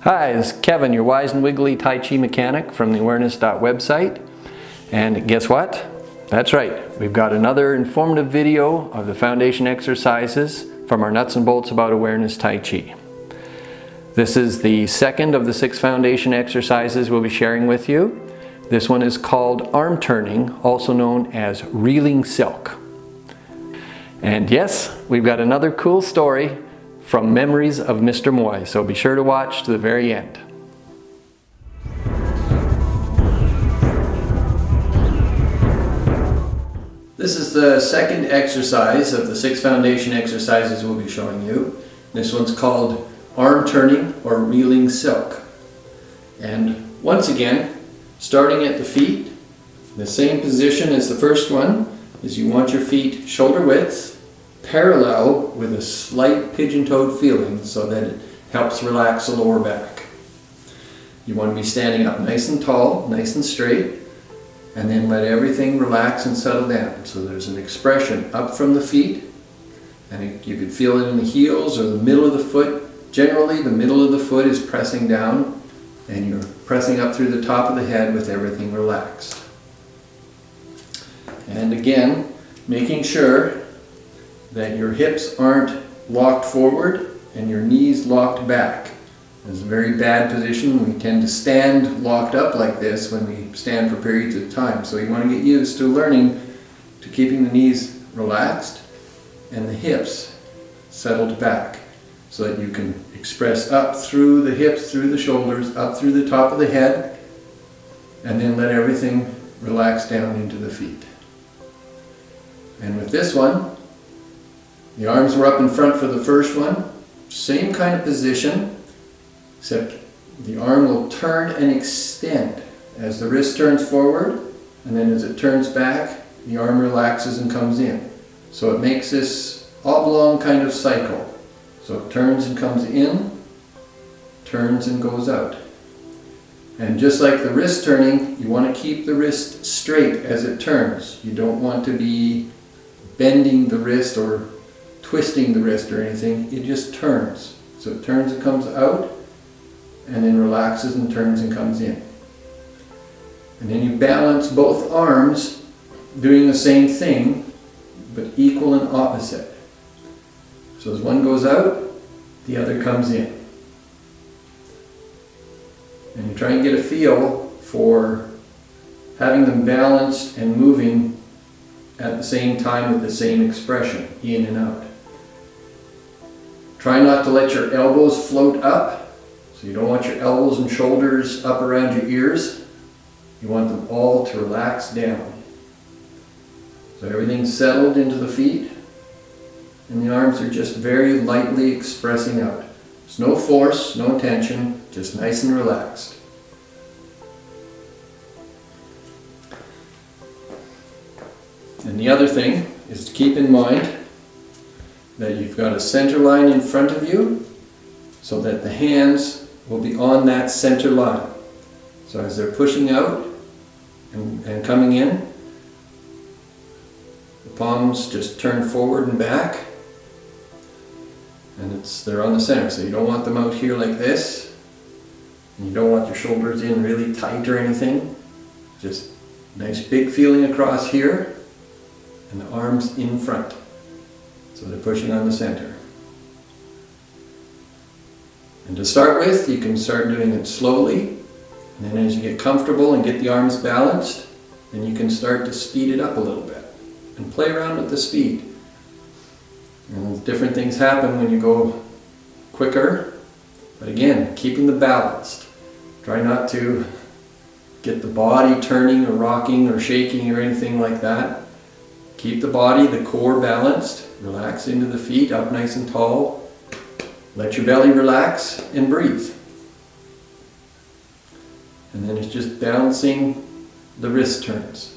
Hi, this is Kevin, your wise and wiggly Tai Chi mechanic from the awareness.website. And guess what? That's right, we've got another informative video of the foundation exercises from our Nuts and Bolts About Awareness Tai Chi. This is the second of the 6 foundation exercises we'll be sharing with you. This one is called arm turning, also known as reeling silk. And yes, we've got another cool story from Memories of Mr. Moy, so be sure to watch to the very end. This is the second exercise of the 6 foundation exercises we'll be showing you. This one's called arm turning or reeling silk. And once again, starting at the feet, the same position as the first one is you want your feet shoulder width, parallel with a slight pigeon-toed feeling so that it helps relax the lower back. You want to be standing up nice and tall, nice and straight, and then let everything relax and settle down. So there's an expression up from the feet, and you can feel it in the heels or the middle of the foot. Generally, the middle of the foot is pressing down, and you're pressing up through the top of the head with everything relaxed. And again, making sure that your hips aren't locked forward and your knees locked back. It's a very bad position. We tend to stand locked up like this when we stand for periods of time. So you want to get used to learning to keeping the knees relaxed and the hips settled back so that you can express up through the hips, through the shoulders, up through the top of the head, and then let everything relax down into the feet. And with this one, the arms were up in front for the first one. Same kind of position, except the arm will turn and extend as the wrist turns forward, and then as it turns back, the arm relaxes and comes in. So it makes this oblong kind of cycle. So it turns and comes in, turns and goes out. And just like the wrist turning, you want to keep the wrist straight as it turns. You don't want to be bending the wrist or twisting the wrist or anything. It just turns. So it turns and comes out, and then relaxes and turns and comes in. And then you balance both arms doing the same thing, but equal and opposite. So as one goes out, the other comes in. And you try and get a feel for having them balanced and moving at the same time with the same expression, in and out. Try not to let your elbows float up. So you don't want your elbows and shoulders up around your ears. You want them all to relax down. So everything's settled into the feet, and the arms are just very lightly expressing out. There's no force, no tension, just nice and relaxed. And the other thing is to keep in mind that you've got a center line in front of you so that the hands will be on that center line. So as they're pushing out and coming in, the palms just turn forward and back, and they're on the center. So you don't want them out here like this, and you don't want your shoulders in really tight or anything. Just nice big feeling across here, and the arms in front. So they're pushing on the center. And to start with, you can start doing it slowly. And then as you get comfortable and get the arms balanced, then you can start to speed it up a little bit. And play around with the speed. And different things happen when you go quicker. But again, keeping the balance. Try not to get the body turning or rocking or shaking or anything like that. Keep the body, the core balanced. Relax into the feet, up nice and tall. Let your belly relax and breathe. And then it's just balancing the wrist turns.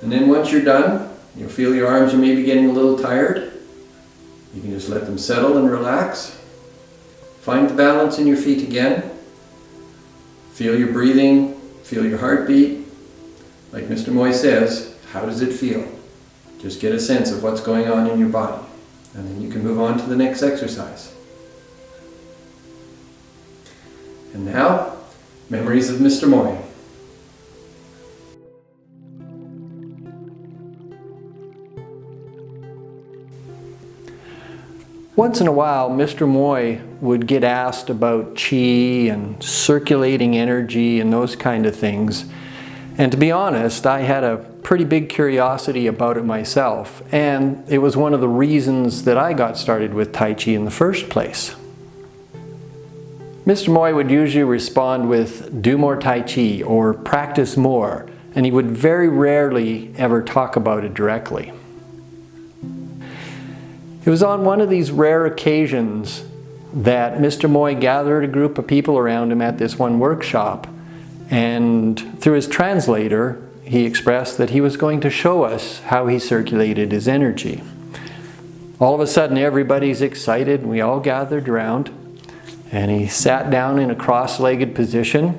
And then once you're done, you'll feel your arms are maybe getting a little tired. You can just let them settle and relax. Find the balance in your feet again. Feel your breathing, feel your heartbeat. Like Mr. Moy says, how does it feel? Just get a sense of what's going on in your body. And then you can move on to the next exercise. And now, memories of Mr. Moy. Once in a while, Mr. Moy would get asked about qi and circulating energy and those kind of things. And to be honest, I had a pretty big curiosity about it myself. And it was one of the reasons that I got started with Tai Chi in the first place. Mr. Moy would usually respond with, "Do more Tai Chi," or "Practice more." And he would very rarely ever talk about it directly. It was on one of these rare occasions that Mr. Moy gathered a group of people around him at this one workshop, and through his translator he expressed that he was going to show us how he circulated his energy. All of a sudden everybody's excited, and we all gathered around, and he sat down in a cross-legged position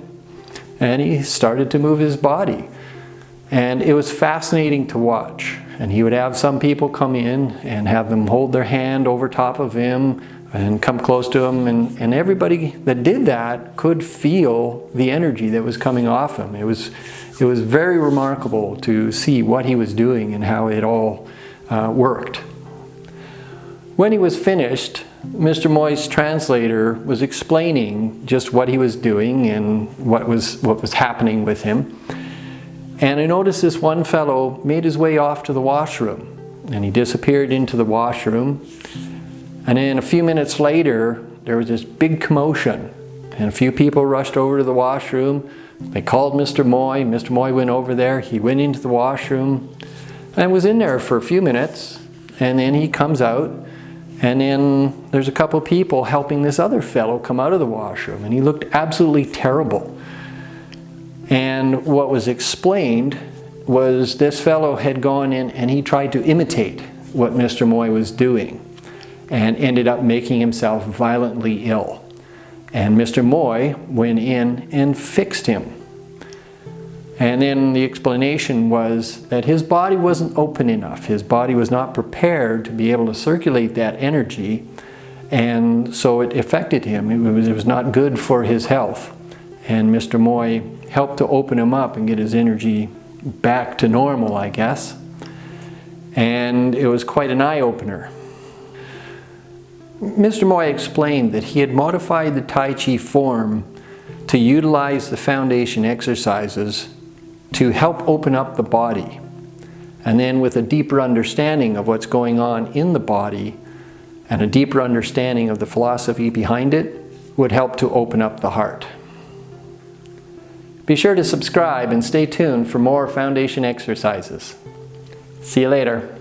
and he started to move his body, and it was fascinating to watch. And he would have some people come in and have them hold their hand over top of him and come close to him. And everybody that did that could feel the energy that was coming off him. It was very remarkable to see what he was doing and how it all worked. When he was finished, Mr. Moy's translator was explaining just what he was doing and what was happening with him. And I noticed this one fellow made his way off to the washroom, and he disappeared into the washroom. And then a few minutes later, there was this big commotion, and a few people rushed over to the washroom. They called Mr. Moy. Mr. Moy went over there. He went into the washroom and was in there for a few minutes, and then he comes out, and then there's a couple people helping this other fellow come out of the washroom, and he looked absolutely terrible. And what was explained was this fellow had gone in and he tried to imitate what Mr. Moy was doing and ended up making himself violently ill. And Mr. Moy went in and fixed him. And then the explanation was that his body wasn't open enough. His body was not prepared to be able to circulate that energy, and so it affected him. It was not good for his health. And Mr. Moy helped to open him up and get his energy back to normal, I guess. And it was quite an eye-opener. Mr. Moy explained that he had modified the Tai Chi form to utilize the foundation exercises to help open up the body. And then with a deeper understanding of what's going on in the body and a deeper understanding of the philosophy behind it would help to open up the heart. Be sure to subscribe and stay tuned for more foundation exercises. See you later.